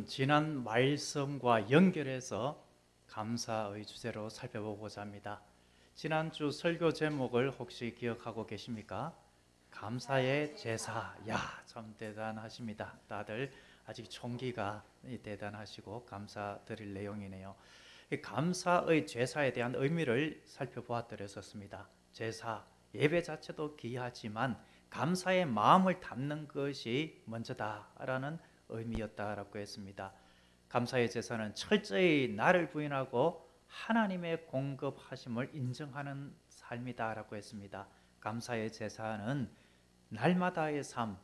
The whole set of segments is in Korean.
지난 말씀과 연결해서 감사의 주제로 살펴보고자 합니다. 지난주 설교 제목을 혹시 기억하고 계십니까? 감사의 제사. 야, 참 대단하십니다. 다들 아직 총기가 대단하시고 감사드릴 내용이네요. 이 감사의 제사에 대한 의미를 살펴보았더랬었습니다. 제사, 예배 자체도 귀하지만 감사의 마음을 담는 것이 먼저다라는 의미였다라고 했습니다. 감사의 제사는 철저히 나를 부인하고 하나님의 공급하심을 인정하는 삶이다라고 했습니다. 감사의 제사는 날마다의 삶,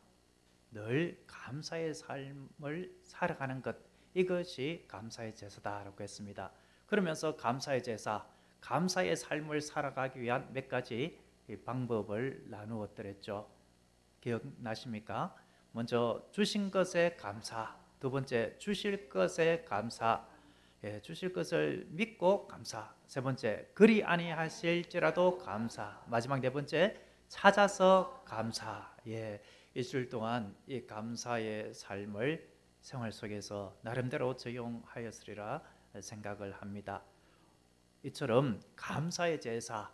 늘 감사의 삶을 살아가는 것, 이것이 감사의 제사다라고 했습니다. 그러면서 감사의 제사, 감사의 삶을 살아가기 위한 몇 가지 방법을 나누었더랬죠. 기억나십니까? 먼저 주신 것에 감사, 두 번째 주실 것에 감사, 주실 것을 믿고 감사, 세 번째 그리 아니하실지라도 감사, 마지막 네 번째 찾아서 감사. 일주일 동안 이 감사의 삶을 생활 속에서 나름대로 적용하였으리라 생각을 합니다. 이처럼 감사의 제사,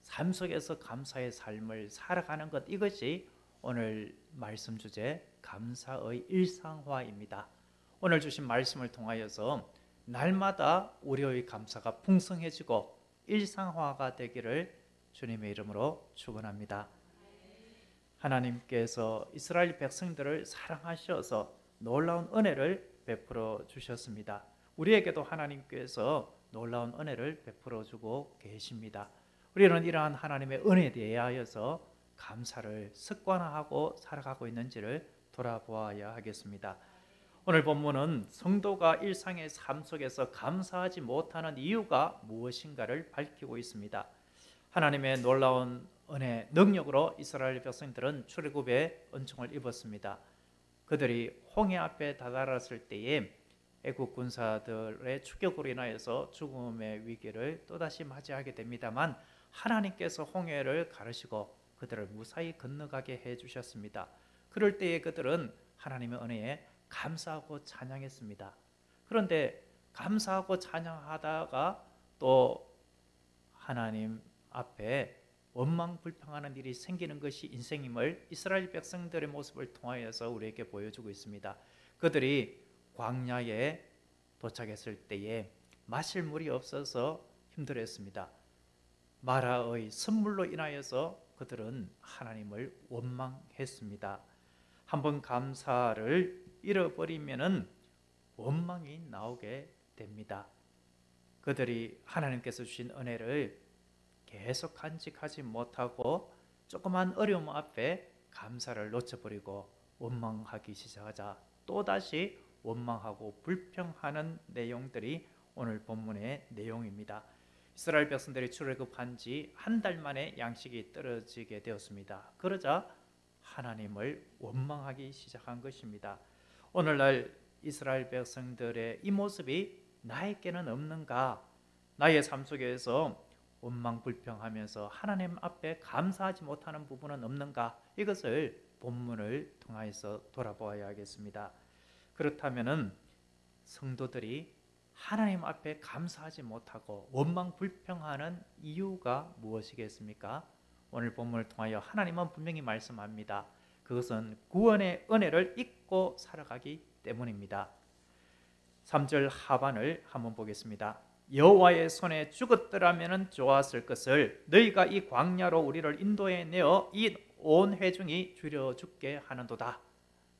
삶 속에서 감사의 삶을 살아가는 것, 이것이 오늘 말씀 주제 감사의 일상화입니다. 오늘 주신 말씀을 통하여서 날마다 우리의 감사가 풍성해지고 일상화가 되기를 주님의 이름으로 축원합니다. 하나님께서 이스라엘 백성들을 사랑하셔서 놀라운 은혜를 베풀어 주셨습니다. 우리에게도 하나님께서 놀라운 은혜를 베풀어 주고 계십니다. 우리는 이러한 하나님의 은혜에 대하여서 감사를 습관화하고 살아가고 있는지를 돌아보아야 하겠습니다. 오늘 본문은 성도가 일상의 삶 속에서 감사하지 못하는 이유가 무엇인가를 밝히고 있습니다. 하나님의 놀라운 은혜, 능력으로 이스라엘 백성들은 출애굽의 은총을 입었습니다. 그들이 홍해 앞에 다다랐을 때에 애국 군사들의 추격으로 인하여서 죽음의 위기를 또다시 맞이하게 됩니다만 하나님께서 홍해를 가르시고 그들을 무사히 건너가게 해주셨습니다. 그럴 때에 그들은 하나님의 은혜에 감사하고 찬양했습니다. 그런데 감사하고 찬양하다가 또 하나님 앞에 원망불평하는 일이 생기는 것이 인생임을 이스라엘 백성들의 모습을 통하여서 우리에게 보여주고 있습니다. 그들이 광야에 도착했을 때에 마실 물이 없어서 힘들었습니다. 마라의 선물로 인하여서 그들은 하나님을 원망했습니다. 한번 감사를 잃어버리면은 원망이 나오게 됩니다. 그들이 하나님께서 주신 은혜를 계속 간직하지 못하고 조그만 어려움 앞에 감사를 놓쳐버리고 원망하기 시작하자 또다시 원망하고 불평하는 내용들이 오늘 본문의 내용입니다. 이스라엘 백성들이 출애굽한 지 한 달 만에 양식이 떨어지게 되었습니다. 그러자 하나님을 원망하기 시작한 것입니다. 오늘날 이스라엘 백성들의 이 모습이 나에게는 없는가? 나의 삶 속에서 원망 불평하면서 하나님 앞에 감사하지 못하는 부분은 없는가? 이것을 본문을 통해서 돌아보아야 하겠습니다. 그렇다면은 성도들이 하나님 앞에 감사하지 못하고 원망 불평하는 이유가 무엇이겠습니까? 오늘 본문을 통하여 하나님은 분명히 말씀합니다. 그것은 구원의 은혜를 잊고 살아가기 때문입니다. 3절 하반을 한번 보겠습니다. 여호와의 손에 죽었더라면 좋았을 것을 너희가 이 광야로 우리를 인도해 내어 이 온 회중이 줄여 죽게 하는도다.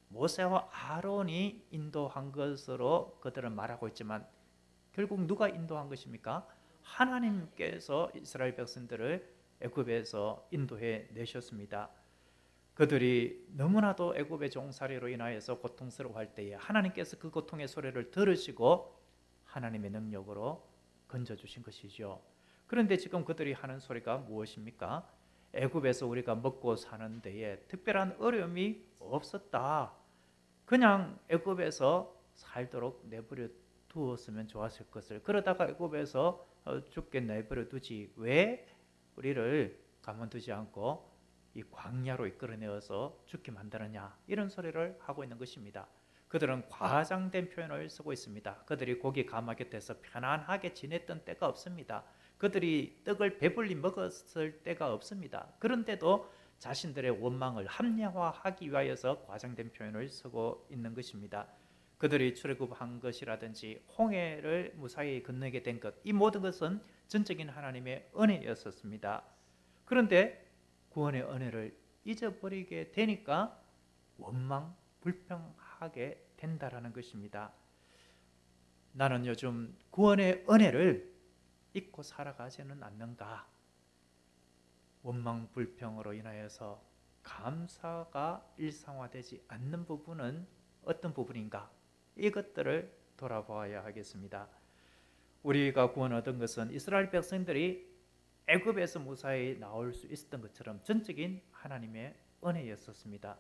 모세와 아론이 인도한 것으로 그들은 말하고 있지만 결국 누가 인도한 것입니까? 하나님께서 이스라엘 백성들을 애굽에서 인도해 내셨습니다. 그들이 너무나도 애굽의 종살이로 인하여서 고통스러워할 때에 하나님께서 그 고통의 소리를 들으시고 하나님의 능력으로 건져주신 것이죠. 그런데 지금 그들이 하는 소리가 무엇입니까? 애굽에서 우리가 먹고 사는 데에 특별한 어려움이 없었다. 그냥 애굽에서 살도록 내버려 두었으면 좋았을 것을, 그러다가 애굽에서 죽게 내버려 두지 왜 우리를 가만두지 않고 이 광야로 이끌어내어서 죽게 만드느냐, 이런 소리를 하고 있는 것입니다. 그들은 과장된 표현을 쓰고 있습니다. 그들이 고기 가마 곁에서 편안하게 지냈던 때가 없습니다. 그들이 떡을 배불리 먹었을 때가 없습니다. 그런데도 자신들의 원망을 합리화하기 위하여서 과장된 표현을 쓰고 있는 것입니다. 그들이 출애굽한 것이라든지 홍해를 무사히 건너게 된 것, 이 모든 것은 전적인 하나님의 은혜였었습니다. 그런데 구원의 은혜를 잊어버리게 되니까 원망, 불평하게 된다라는 것입니다. 나는 요즘 구원의 은혜를 잊고 살아가지는 않는가? 원망, 불평으로 인하여서 감사가 일상화되지 않는 부분은 어떤 부분인가? 이것들을 돌아보아야 하겠습니다. 우리가 구원 얻은 것은 이스라엘 백성들이 애굽에서 무사히 나올 수 있었던 것처럼 전적인 하나님의 은혜였었습니다.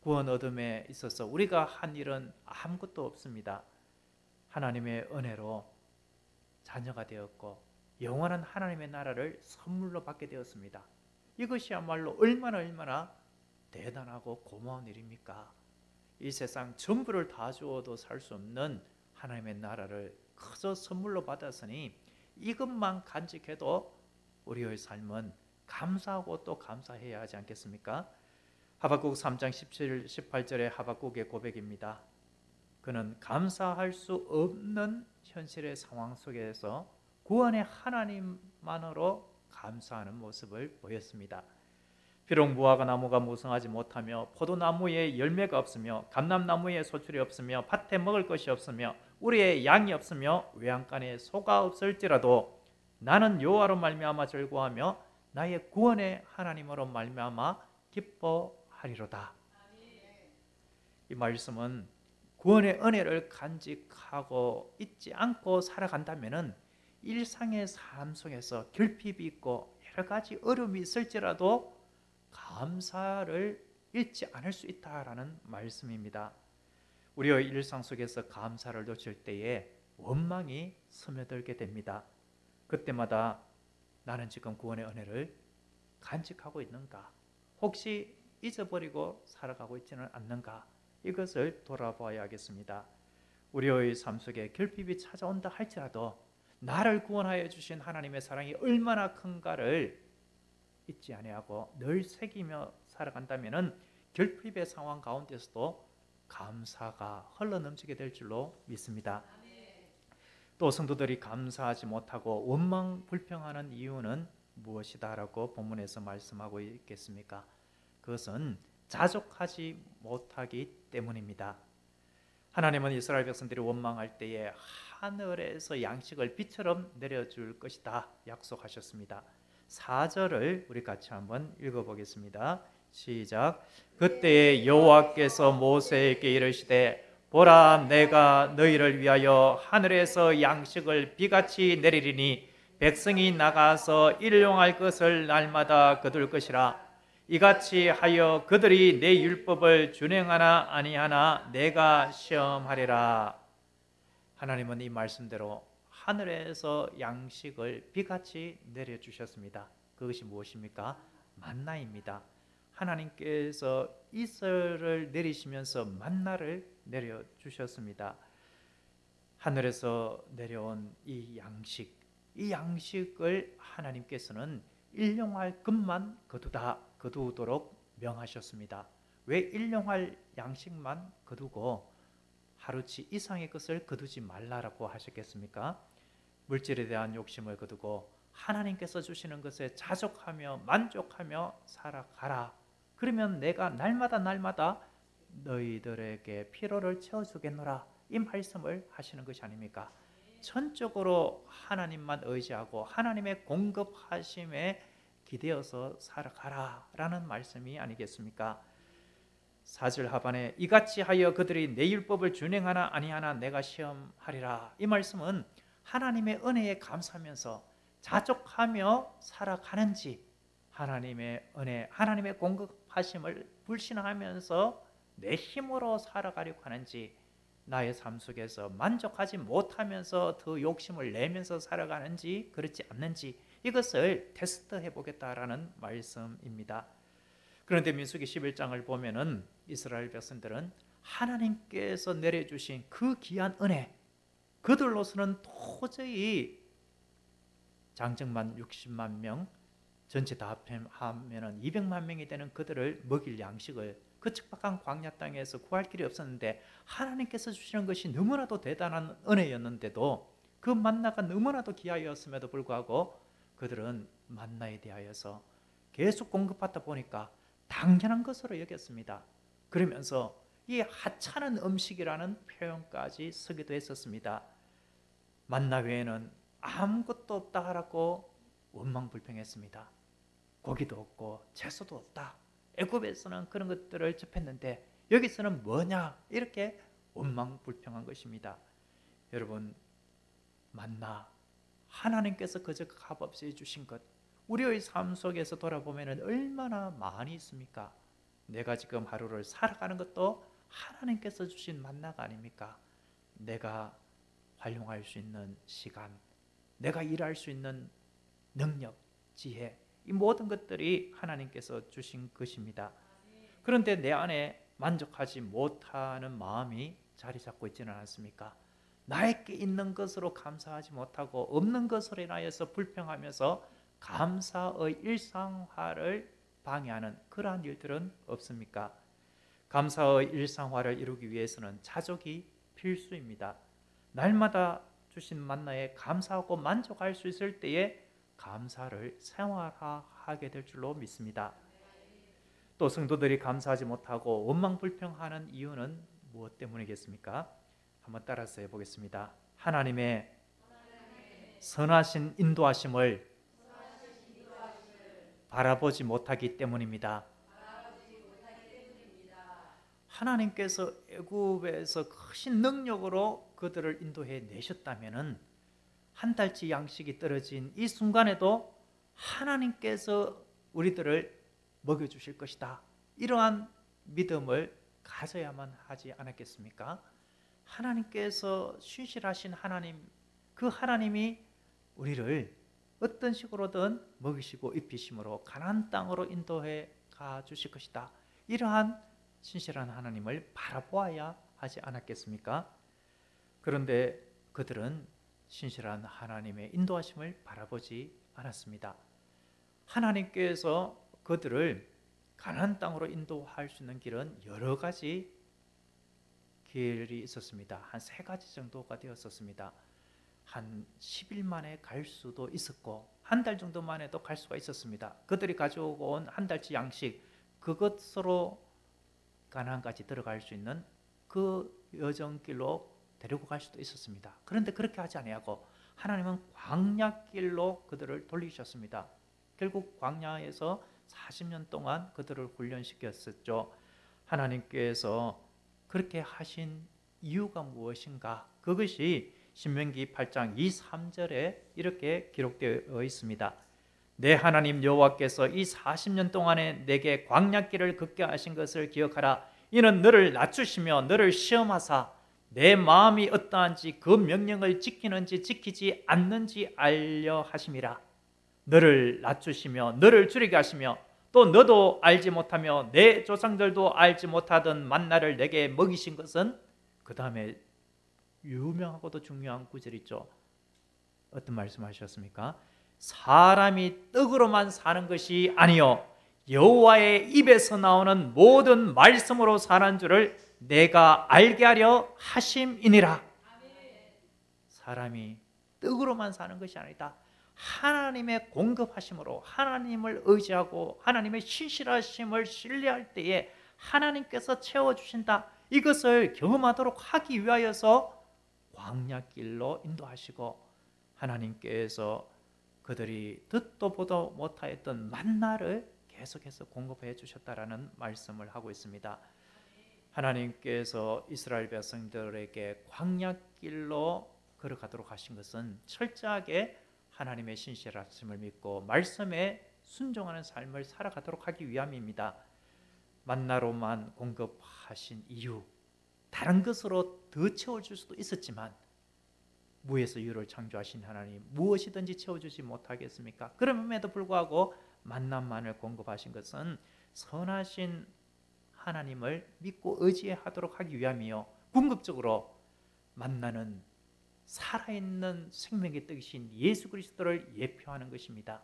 구원 얻음에 있어서 우리가 한 일은 아무것도 없습니다. 하나님의 은혜로 자녀가 되었고 영원한 하나님의 나라를 선물로 받게 되었습니다. 이것이야말로 얼마나 대단하고 고마운 일입니까? 이 세상 전부를 다 주어도 살 수 없는 하나님의 나라를 그저 선물로 받았으니 이것만 간직해도 우리의 삶은 감사하고 또 감사해야 하지 않겠습니까? 하박국 3장 17, 18절의 하박국의 고백입니다. 그는 감사할 수 없는 현실의 상황 속에서 구원의 하나님만으로 감사하는 모습을 보였습니다. 비록 무화과 나무가 무성하지 못하며 포도나무에 열매가 없으며 감람나무에 소출이 없으며 밭에 먹을 것이 없으며 우리의 양이 없으며 외양간에 소가 없을지라도 나는 여호와로 말미암아 즐거워하며 나의 구원의 하나님으로 말미암아 기뻐하리로다. 이 말씀은 구원의 은혜를 간직하고 잊지 않고 살아간다면 일상의 삶 속에서 결핍이 있고 여러 가지 어려움이 있을지라도 감사를 잃지 않을 수 있다라는 말씀입니다. 우리의 일상 속에서 감사를 놓칠 때에 원망이 스며들게 됩니다. 그때마다 나는 지금 구원의 은혜를 간직하고 있는가? 혹시 잊어버리고 살아가고 있지는 않는가? 이것을 돌아봐야겠습니다. 우리의 삶 속에 결핍이 찾아온다 할지라도 나를 구원하여 주신 하나님의 사랑이 얼마나 큰가를 잊지 아니하고 늘 새기며 살아간다면 결핍의 상황 가운데서도 감사가 흘러넘치게 될 줄로 믿습니다. 또 성도들이 감사하지 못하고 원망 불평하는 이유는 무엇이다라고 본문에서 말씀하고 있겠습니까? 그것은 자족하지 못하기 때문입니다. 하나님은 이스라엘 백성들이 원망할 때에 하늘에서 양식을 비처럼 내려줄 것이다 약속하셨습니다. 4절을 우리 같이 한번 읽어보겠습니다. 시작. 그때에 여호와께서 모세에게 이르시되 보라, 내가 너희를 위하여 하늘에서 양식을 비같이 내리리니 백성이 나가서 일용할 것을 날마다 거둘 것이라. 이같이 하여 그들이 내 율법을 준행하나 아니하나 내가 시험하리라. 하나님은 이 말씀대로 하늘에서 양식을 비같이 내려주셨습니다. 그것이 무엇입니까? 만나입니다. 하나님께서 이슬을 내리시면서 만나를 내려주셨습니다. 하늘에서 내려온 이 양식을 하나님께서는 일용할 것만 거두도록 명하셨습니다. 왜 일용할 양식만 거두고 하루치 이상의 것을 거두지 말라라고 하셨겠습니까? 물질에 대한 욕심을 거두고 하나님께서 주시는 것에 자족하며 만족하며 살아가라. 그러면 내가 날마다 너희들에게 필요를 채워주겠노라. 이 말씀을 하시는 것이 아닙니까? 전적으로 하나님만 의지하고 하나님의 공급하심에 기대어서 살아가라 라는 말씀이 아니겠습니까? 4절 하반에 이같이 하여 그들이 내 율법을 준행하나 아니하나 내가 시험하리라. 이 말씀은 하나님의 은혜에 감사하면서 자족하며 살아가는지, 하나님의 은혜, 하나님의 공급하심을 불신하면서 내 힘으로 살아가려고 하는지, 나의 삶 속에서 만족하지 못하면서 더 욕심을 내면서 살아가는지 그렇지 않는지 이것을 테스트해 보겠다라는 말씀입니다. 그런데 민수기 11장을 보면은 이스라엘 백성들은 하나님께서 내려주신 그 귀한 은혜, 그들로서는 도저히 장정만 60만 명, 전체 다 합하면 200만 명이 되는 그들을 먹일 양식을 그 척박한 광야 땅에서 구할 길이 없었는데, 하나님께서 주시는 것이 너무나도 대단한 은혜였는데도, 그 만나가 너무나도 귀하였음에도 불구하고 그들은 만나에 대하여서 계속 공급받다 보니까 당연한 것으로 여겼습니다. 그러면서 이 하찮은 음식이라는 표현까지 쓰기도 했었습니다. 만나 외에는 아무것도 없다 하라고 원망불평했습니다. 고기도 없고 채소도 없다. 애굽에서는 그런 것들을 접했는데 여기서는 뭐냐, 이렇게 원망불평한 것입니다. 여러분, 만나, 하나님께서 그저 값없이 주신 것, 우리의 삶 속에서 돌아보면 얼마나 많이 있습니까? 내가 지금 하루를 살아가는 것도 하나님께서 주신 만나가 아닙니까? 내가 활용할 수 있는 시간, 내가 일할 수 있는 능력, 지혜, 이 모든 것들이 하나님께서 주신 것입니다. 그런데 내 안에 만족하지 못하는 마음이 자리 잡고 있지는 않습니까? 나에게 있는 것으로 감사하지 못하고 없는 것으로 인하여서 불평하면서 감사의 일상화를 방해하는 그러한 일들은 없습니까? 감사의 일상화를 이루기 위해서는 자족이 필수입니다. 날마다 주신 만나에 감사하고 만족할 수 있을 때에 감사를 생활화하게 될 줄로 믿습니다. 또 성도들이 감사하지 못하고 원망불평하는 이유는 무엇 때문이겠습니까? 한번 따라서 해보겠습니다. 하나님의 선하신 인도하심을 바라보지 못하기 때문입니다. 하나님께서 애굽에서 크신 능력으로 그들을 인도해 내셨다면은 한 달치 양식이 떨어진 이 순간에도 하나님께서 우리들을 먹여주실 것이다, 이러한 믿음을 가져야만 하지 않았겠습니까? 하나님께서 신실하신 하나님, 그 하나님이 우리를 어떤 식으로든 먹이시고 입히심으로 가나안 땅으로 인도해 가 주실 것이다, 이러한 신실한 하나님을 바라보아야 하지 않았겠습니까? 그런데 그들은 신실한 하나님의 인도하심을 바라보지 않았습니다. 하나님께서 그들을 가나안 땅으로 인도할 수 있는 길은 여러 가지 길이 있었습니다. 한 3가지 정도가 되었었습니다. 한 10일 만에 갈 수도 있었고 한 달 정도 만에도 갈 수가 있었습니다. 그들이 가져오고 온 한 달치 양식, 그것으로 가나안까지 들어갈 수 있는 그 여정길로 데리고 갈 수도 있었습니다. 그런데 그렇게 하지 아니하고 하나님은 광야길로 그들을 돌리셨습니다. 결국 광야에서 40년 동안 그들을 훈련시켰었죠. 하나님께서 그렇게 하신 이유가 무엇인가? 그것이 신명기 8장 2, 3절에 이렇게 기록되어 있습니다. 내 하나님 여호와께서 이 40년 동안에 내게 광야길을 걷게 하신 것을 기억하라. 이는 너를 낮추시며 너를 시험하사 내 마음이 어떠한지 그 명령을 지키는지 지키지 않는지 알려 하심이라. 너를 낮추시며 너를 줄이게 하시며 또 너도 알지 못하며 내 조상들도 알지 못하던 만나를 내게 먹이신 것은, 그 다음에 유명하고도 중요한 구절이 있죠. 어떤 말씀하셨습니까? 사람이 떡으로만 사는 것이 아니요 여호와의 입에서 나오는 모든 말씀으로 사는 줄을 내가 알게 하려 하심이니라. 사람이 떡으로만 사는 것이 아니다. 하나님의 공급하심으로, 하나님을 의지하고 하나님의 신실하심을 신뢰할 때에 하나님께서 채워주신다, 이것을 경험하도록 하기 위하여서 광야길로 인도하시고 하나님께서 그들이 듣도 보도 못하였던 만나를 계속해서 공급해 주셨다라는 말씀을 하고 있습니다. 하나님께서 이스라엘 백성들에게 광야길로 걸어가도록 하신 것은 철저하게 하나님의 신실하심을 믿고 말씀에 순종하는 삶을 살아가도록 하기 위함입니다. 만나로만 공급하신 이유, 다른 것으로 더 채워줄 수도 있었지만 무에서 유를 창조하신 하나님 무엇이든지 채워주지 못하겠습니까? 그럼에도 불구하고 만나만을 공급하신 것은 선하신 하나님을 믿고 의지하도록 하기 위함이요, 궁극적으로 만나는 살아있는 생명의 떡이신 예수 그리스도를 예표하는 것입니다.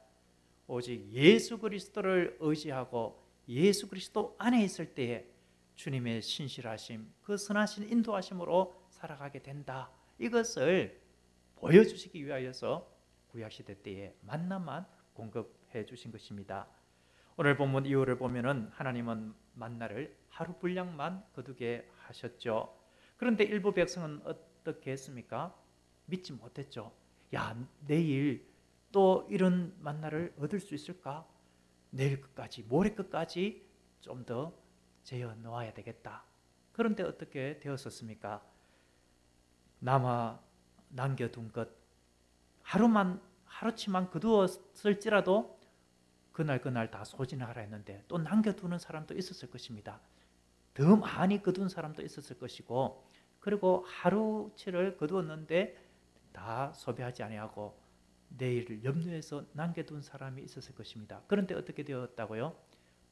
오직 예수 그리스도를 의지하고 예수 그리스도 안에 있을 때에 주님의 신실하심, 그 선하신 인도하심으로 살아가게 된다, 이것을 보여주시기 위하여서 구약시대 때에 만나만 공급해 주신 것입니다. 오늘 본문 이후를 보면은 하나님은 만나를 하루 분량만 거두게 하셨죠. 그런데 일부 백성은 어떻게 했습니까? 믿지 못했죠. 야, 내일 또 이런 만나를 얻을 수 있을까? 내일 끝까지, 모레 끝까지 좀 더 재어 놓아야 되겠다. 그런데 어떻게 되었었습니까? 남겨둔 것 하루치만 거두었을지라도 그날 다 소진하라 했는데 또 남겨두는 사람도 있었을 것입니다. 더 많이 거둔 사람도 있었을 것이고, 그리고 하루치를 거두었는데 다 소비하지 아니하고 내일을 염려해서 남겨둔 사람이 있었을 것입니다. 그런데 어떻게 되었다고요?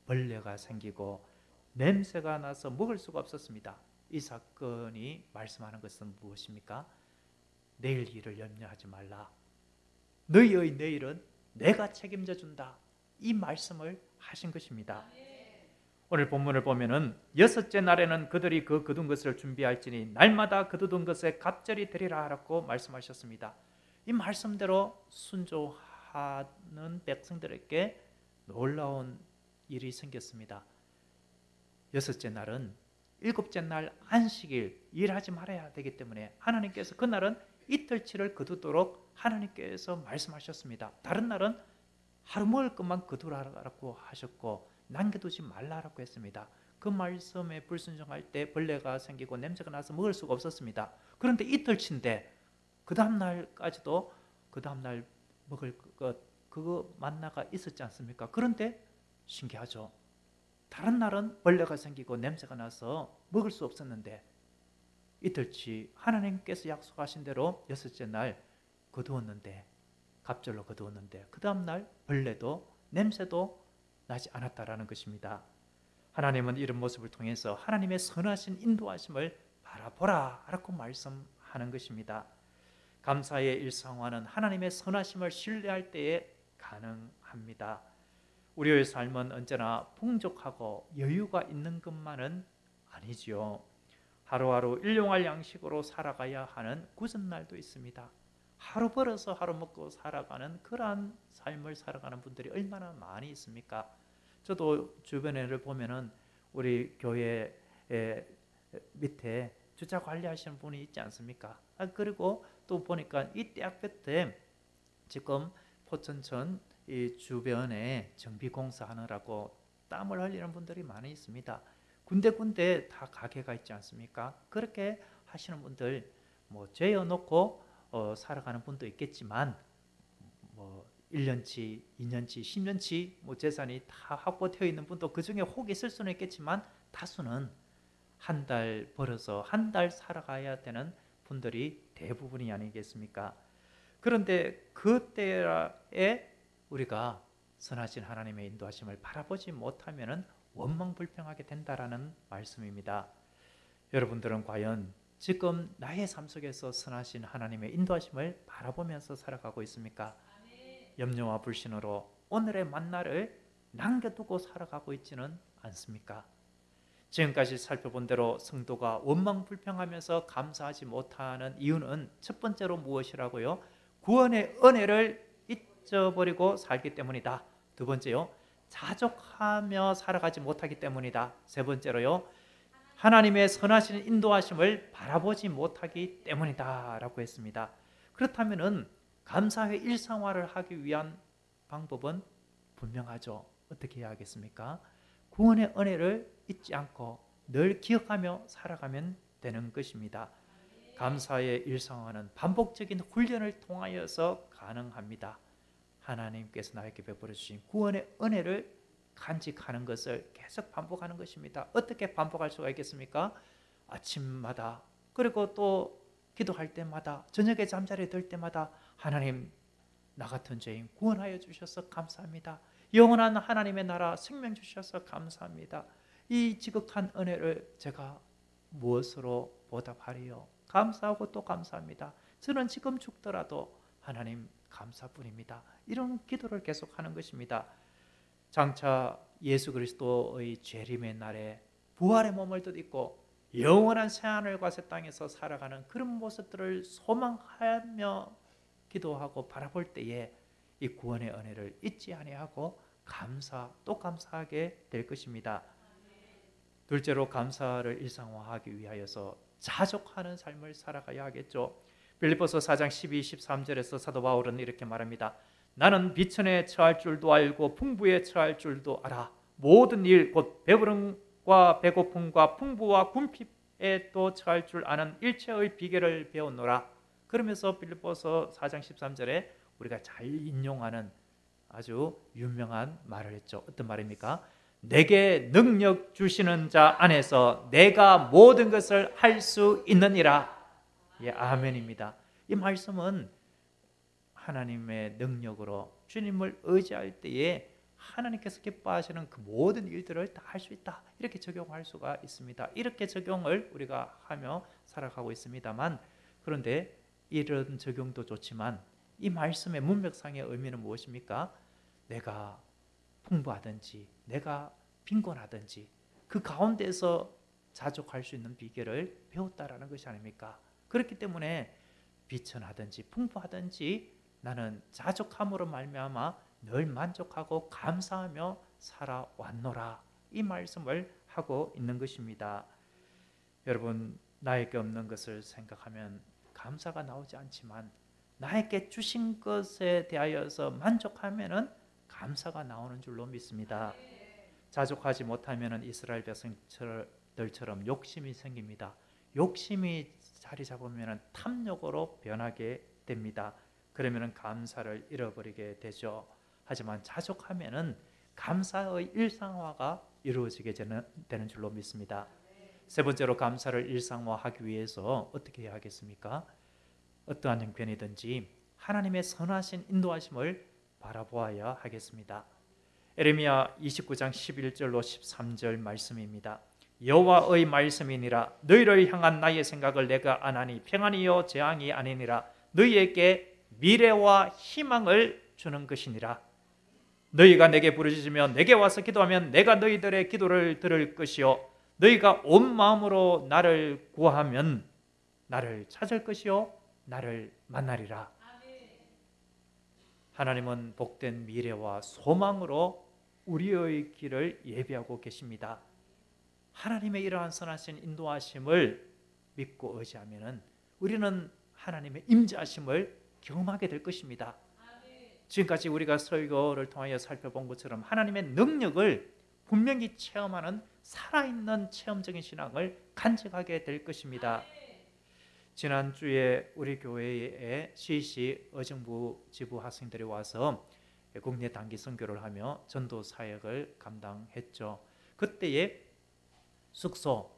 벌레가 생기고 냄새가 나서 먹을 수가 없었습니다. 이 사건이 말씀하는 것은 무엇입니까? 내일 일을 염려하지 말라, 너희의 내일은 내가 책임져 준다, 이 말씀을 하신 것입니다. 오늘 본문을 보면은 여섯째 날에는 그들이 그 거둔 것을 준비할지니 날마다 거두던 것에 갑절이 되리라 라고 말씀하셨습니다. 이 말씀대로 순종하는 백성들에게 놀라운 일이 생겼습니다. 여섯째 날은 일곱째 날 안식일, 일하지 말아야 되기 때문에 하나님께서 그날은 이틀치를 거두도록 하나님께서 말씀하셨습니다. 다른 날은 하루 먹을 것만 거두라고 하셨고 남겨두지 말라라고 했습니다. 그 말씀에 불순종할 때 벌레가 생기고 냄새가 나서 먹을 수가 없었습니다. 그런데 이틀치인데 그 다음날까지도 그 다음날 먹을 것, 그거 만나가 있었지 않습니까? 그런데 신기하죠. 다른 날은 벌레가 생기고 냄새가 나서 먹을 수 없었는데 이틀치 하나님께서 약속하신 대로 여섯째 날 거두었는데, 갑절로 거두었는데 그 다음날 벌레도 냄새도 나지 않았다라는 것입니다. 하나님은 이런 모습을 통해서 하나님의 선하신 인도하심을 바라보라 라고 말씀하는 것입니다. 감사의 일상화는 하나님의 선하심을 신뢰할 때에 가능합니다. 우리의 삶은 언제나 풍족하고 여유가 있는 것만은 아니지요. 하루하루 일용할 양식으로 살아가야 하는 굳은 날도 있습니다. 하루 벌어서 하루 먹고 살아가는 그러한 삶을 살아가는 분들이 얼마나 많이 있습니까? 저도 주변에를 보면은 우리 교회 밑에 주차 관리하시는 분이 있지 않습니까? 그리고 또 보니까 이 대학교 때 지금 포천천 이 주변에 정비 공사하느라고 땀을 흘리는 분들이 많이 있습니다. 군데 다 가게가 있지 않습니까? 그렇게 하시는 분들 뭐 재어놓고 살아가는 분도 있겠지만 뭐 1년치, 2년치, 10년치 뭐 재산이 다 확보되어 있는 분도 그 중에 혹 있을 수는 있겠지만 다수는 한 달 벌어서 한 달 살아가야 되는 분들이 대부분이 아니겠습니까? 그런데 그때에 우리가 선하신 하나님의 인도하심을 바라보지 못하면 원망불평하게 된다라는 말씀입니다. 여러분들은 과연 지금 나의 삶 속에서 선하신 하나님의 인도하심을 바라보면서 살아가고 있습니까? 염려와 불신으로 오늘의 만나를 남겨두고 살아가고 있지는 않습니까? 지금까지 살펴본 대로 성도가 원망불평하면서 감사하지 못하는 이유는 첫 번째로 무엇이라고요? 구원의 은혜를 잊어버리고 살기 때문이다. 두 번째요, 자족하며 살아가지 못하기 때문이다. 세 번째로요, 하나님의 선하신 인도하심을 바라보지 못하기 때문이다 라고 했습니다. 그렇다면 감사의 일상화를 하기 위한 방법은 분명하죠. 어떻게 해야 하겠습니까? 구원의 은혜를 잊지 않고 늘 기억하며 살아가면 되는 것입니다. 감사의 일상화는 반복적인 훈련을 통하여서 가능합니다. 하나님께서 나에게 베풀어 주신 구원의 은혜를 간직하는 것을 계속 반복하는 것입니다. 어떻게 반복할 수가 있겠습니까? 아침마다, 그리고 또 기도할 때마다, 저녁에 잠자리에 들 때마다 하나님, 나 같은 죄인 구원하여 주셔서 감사합니다. 영원한 하나님의 나라 생명 주셔서 감사합니다. 이 지극한 은혜를 제가 무엇으로 보답하리요? 감사하고 또 감사합니다. 저는 지금 죽더라도 하나님 감사뿐입니다. 이런 기도를 계속하는 것입니다. 장차 예수 그리스도의 재림의 날에 부활의 몸을 덧입고 영원한 새하늘과 새 땅에서 살아가는 그런 모습들을 소망하며 기도하고 바라볼 때에 이 구원의 은혜를 잊지 아니하고 또 감사하게 될 것입니다. 둘째로 감사를 일상화하기 위하여서 자족하는 삶을 살아가야 하겠죠. 빌립보서 4장 12, 13절에서 사도 바울은 이렇게 말합니다. 나는 비천에 처할 줄도 알고 풍부에 처할 줄도 알아. 모든 일 곧 배부름과 배고픔과 풍부와 궁핍에 또 처할 줄 아는 일체의 비결을 배웠노라. 그러면서 빌립보서 4장 13절에 우리가 잘 인용하는 아주 유명한 말을 했죠. 어떤 말입니까? 내게 능력 주시는 자 안에서 내가 모든 것을 할 수 있느니라. 예, 아멘입니다. 이 말씀은 하나님의 능력으로 주님을 의지할 때에 하나님께서 기뻐하시는 그 모든 일들을 다 할 수 있다, 이렇게 적용할 수가 있습니다. 이렇게 적용을 우리가 하며 살아가고 있습니다만, 그런데 이런 적용도 좋지만 이 말씀의 문맥상의 의미는 무엇입니까? 내가 풍부하든지 내가 빈곤하든지 그 가운데서 자족할 수 있는 비결을 배웠다라는 것이 아닙니까? 그렇기 때문에 비천하든지 풍부하든지 나는 자족함으로 말미암아 늘 만족하고 감사하며 살아왔노라, 이 말씀을 하고 있는 것입니다. 여러분, 나에게 없는 것을 생각하면 감사가 나오지 않지만 나에게 주신 것에 대하여서 만족하면은 감사가 나오는 줄로 믿습니다. 자족하지 못하면은 이스라엘 백성들처럼 욕심이 생깁니다. 욕심이 자리 잡으면은 탐욕으로 변하게 됩니다. 그러면은 감사를 잃어버리게 되죠. 하지만 자족하면은 감사의 일상화가 이루어지게 되는 줄로 믿습니다. 세 번째로 감사를 일상화하기 위해서 어떻게 해야 하겠습니까? 어떠한 형편이든지 하나님의 선하신 인도하심을 바라보아야 하겠습니다. 에레미야 29장 11절로 13절 말씀입니다. 여호와의 말씀이니라. 너희를 향한 나의 생각을 내가 아나니 평안이요 재앙이 아니니라. 너희에게 미래와 희망을 주는 것이니라. 너희가 내게 부르짖으며 내게 와서 기도하면 내가 너희들의 기도를 들을 것이요 너희가 온 마음으로 나를 구하면 나를 찾을 것이요 나를 만나리라. 하나님은 복된 미래와 소망으로 우리의 길을 예비하고 계십니다. 하나님의 이러한 선하신 인도하심을 믿고 의지하면 우리는 하나님의 임재하심을 경험하게 될 것입니다. 지금까지 우리가 설교를 통하여 살펴본 것처럼 하나님의 능력을 분명히 체험하는 살아있는 체험적인 신앙을 간직하게 될 것입니다. 지난주에 우리 교회에 CC 의정부 지부 학생들이 와서 국내 단기 선교를 하며 전도 사역을 감당했죠. 그때에 숙소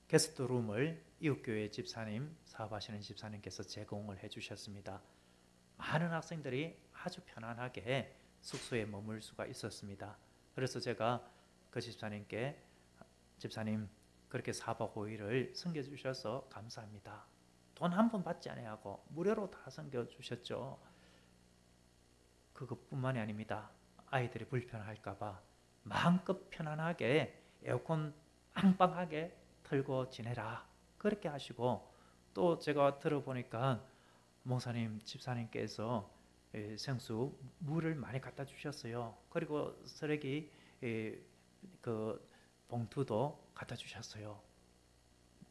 게스트룸을 이웃교회 집사님, 사업하시는 집사님께서 제공을 해주셨습니다. 많은 학생들이 아주 편안하게 숙소에 머물 수가 있었습니다. 그래서 제가 그 집사님께 집사님 그렇게 4박 5일을 섬겨주셔서 감사합니다. 돈 한 푼 받지 아니하고 무료로 다 섬겨주셨죠. 그것뿐만이 아닙니다. 아이들이 불편할까 봐 마음껏 편안하게 에어컨 빵빵하게 틀고 지내라, 그렇게 하시고, 또 제가 들어보니까 목사님, 집사님께서 생수 물을 많이 갖다 주셨어요. 그리고 쓰레기 그 봉투도 갖다 주셨어요.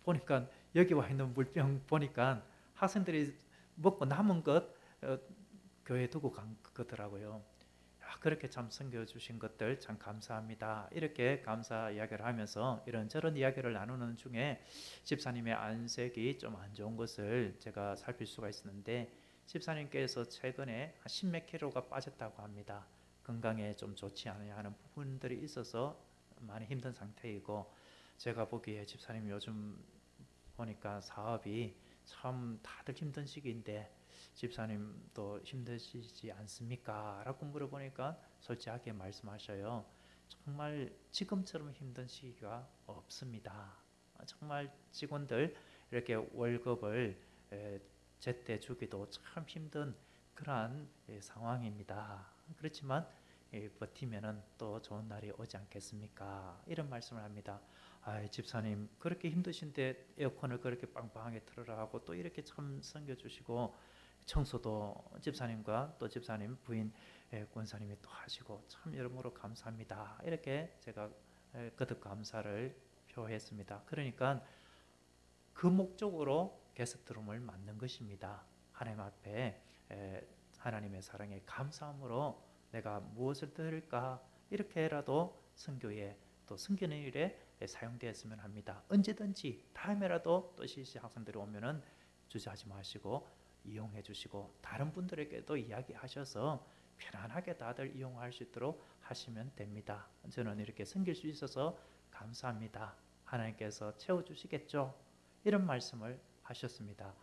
보니까 여기 와 있는 물병 보니까 학생들이 먹고 남은 것 교회에 두고 간 거더라고요. 그렇게 참 섬겨주신 것들 참 감사합니다. 이렇게 감사 이야기를 하면서 이런저런 이야기를 나누는 중에 집사님의 안색이 좀 안 좋은 것을 제가 살필 수가 있었는데, 집사님께서 최근에 한 10몇 킬로가 빠졌다고 합니다. 건강에 좀 좋지 않아야 하는 부분들이 있어서 많이 힘든 상태이고, 제가 보기에 집사님 요즘 보니까 사업이 참 다들 힘든 시기인데 집사님도 힘드시지 않습니까? 라고 물어보니까 솔직하게 말씀하셔요. 정말 지금처럼 힘든 시기가 없습니다. 정말 직원들 이렇게 월급을 제때 주기도 참 힘든 그러한 상황입니다. 그렇지만 버티면은 또 좋은 날이 오지 않겠습니까? 이런 말씀을 합니다. 집사님 그렇게 힘드신데 에어컨을 그렇게 빵빵하게 틀어라 하고 또 이렇게 참 섬겨주시고 청소도 집사님과 또 집사님 부인 권사님이 또 하시고 참 여러모로 감사합니다. 이렇게 제가 거듭 감사를 표했습니다. 그러니까 그 목적으로 게스트룸을 만든 것입니다. 하나님 앞에 하나님의 사랑에 감사함으로 내가 무엇을 드릴까 이렇게라도 선교에 또 섬기는 일에 사용되었으면 합니다. 언제든지 다음에라도 또 CC 학생들이 오면은 주저하지 마시고 이용해 주시고 다른 분들에게도 이야기하셔서 편안하게 다들 이용할 수 있도록 하시면 됩니다. 저는 이렇게 섬길 수 있어서 감사합니다. 하나님께서 채워주시겠죠? 이런 말씀을 하셨습니다.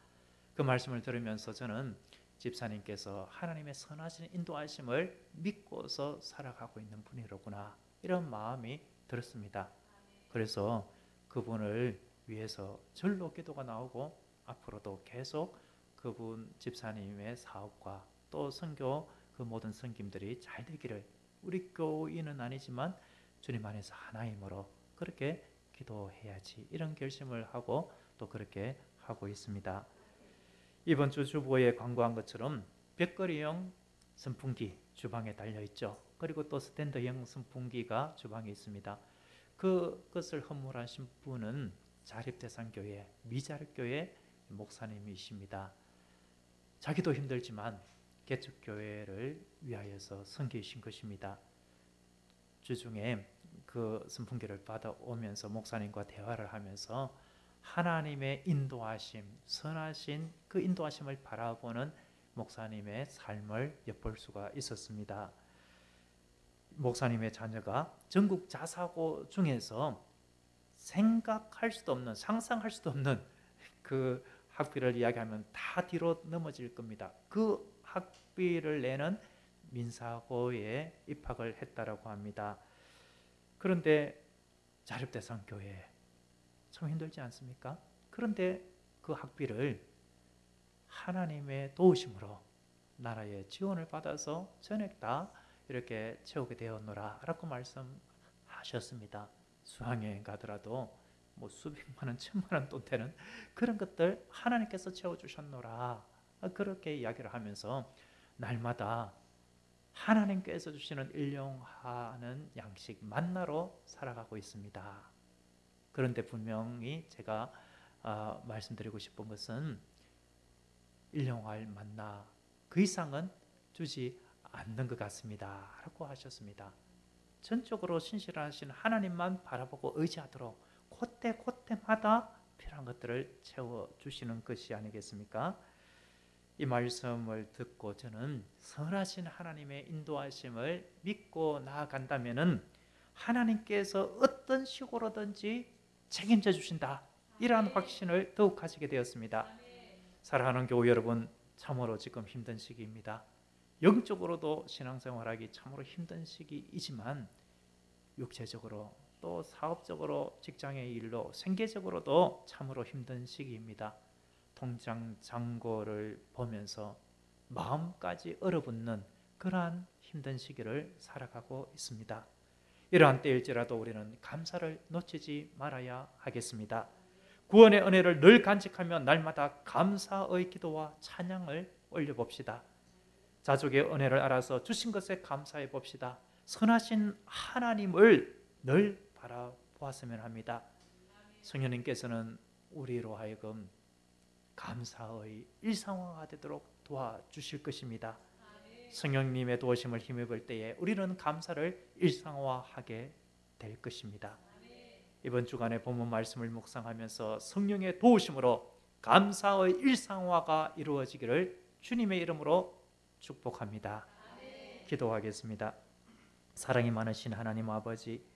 그 말씀을 들으면서 저는 집사님께서 하나님의 선하신 인도하심을 믿고서 살아가고 있는 분이로구나 이런 마음이 들었습니다. 그래서 그분을 위해서 절로 기도가 나오고 앞으로도 계속 그분 집사님의 사업과 또 선교 그 모든 섬김들이 잘 되기를 우리 교인은 아니지만 주님 안에서 하나임으로 그렇게 기도해야지 이런 결심을 하고 또 그렇게 하고 있습니다. 이번 주 주보에 광고한 것처럼 벽걸이형 선풍기 주방에 달려있죠. 그리고 또 스탠드형 선풍기가 주방에 있습니다. 그것을 헌물하신 분은 자립대상교회 미자립교회 목사님이십니다. 자기도 힘들지만 개척교회를 위하여서 섬기신 것입니다. 주중에 그 선풍기를 받아오면서 목사님과 대화를 하면서 하나님의 인도하심, 선하신 그 인도하심을 바라보는 목사님의 삶을 엿볼 수가 있었습니다. 목사님의 자녀가 전국 자사고 중에서 생각할 수도 없는, 상상할 수도 없는 그 학비를 이야기하면 다 뒤로 넘어질 겁니다. 그 학비를 내는 민사고에 입학을 했다라고 합니다. 그런데 자립대상교회 참 힘들지 않습니까? 그런데 그 학비를 하나님의 도우심으로 나라의 지원을 받아서 전액 다 이렇게 채우게 되었노라 라고 말씀하셨습니다. 수학여행 가더라도 뭐 수백만 원, 천만 원 돈 되는 그런 것들 하나님께서 채워주셨노라 그렇게 이야기를 하면서 날마다 하나님께서 주시는 일용하는 양식 만나로 살아가고 있습니다. 그런데 분명히 제가 말씀드리고 싶은 것은 일용할 만나 그 이상은 주지 않는 것 같습니다 라고 하셨습니다. 전적으로 신실하신 하나님만 바라보고 의지하도록 그때마다 필요한 것들을 채워주시는 것이 아니겠습니까? 이 말씀을 듣고 저는 선하신 하나님의 인도하심을 믿고 나아간다면 하나님께서 어떤 식으로든지 책임져 주신다 이러한 확신을 더욱 가지게 되었습니다. 사랑하는 교우 여러분, 참으로 지금 힘든 시기입니다. 영적으로도 신앙생활하기 참으로 힘든 시기이지만 육체적으로 또 사업적으로 직장의 일로 생계적으로도 참으로 힘든 시기입니다. 통장 잔고를 보면서 마음까지 얼어붙는 그러한 힘든 시기를 살아가고 있습니다. 이러한 때일지라도 우리는 감사를 놓치지 말아야 하겠습니다. 구원의 은혜를 늘 간직하며 날마다 감사의 기도와 찬양을 올려봅시다. 자족의 은혜를 알아서 주신 것에 감사해 봅시다. 선하신 하나님을 늘 바라보았으면 합니다. 성령님께서는 우리로 하여금 감사의 일상화가 되도록 도와주실 것입니다. 성령님의 도우심을 힘입을 때에 우리는 감사를 일상화하게 될 것입니다. 이번 주간에 본문 말씀을 묵상하면서 성령의 도우심으로 감사의 일상화가 이루어지기를 주님의 이름으로 축복합니다. 기도하겠습니다. 사랑이 많으신 하나님 아버지,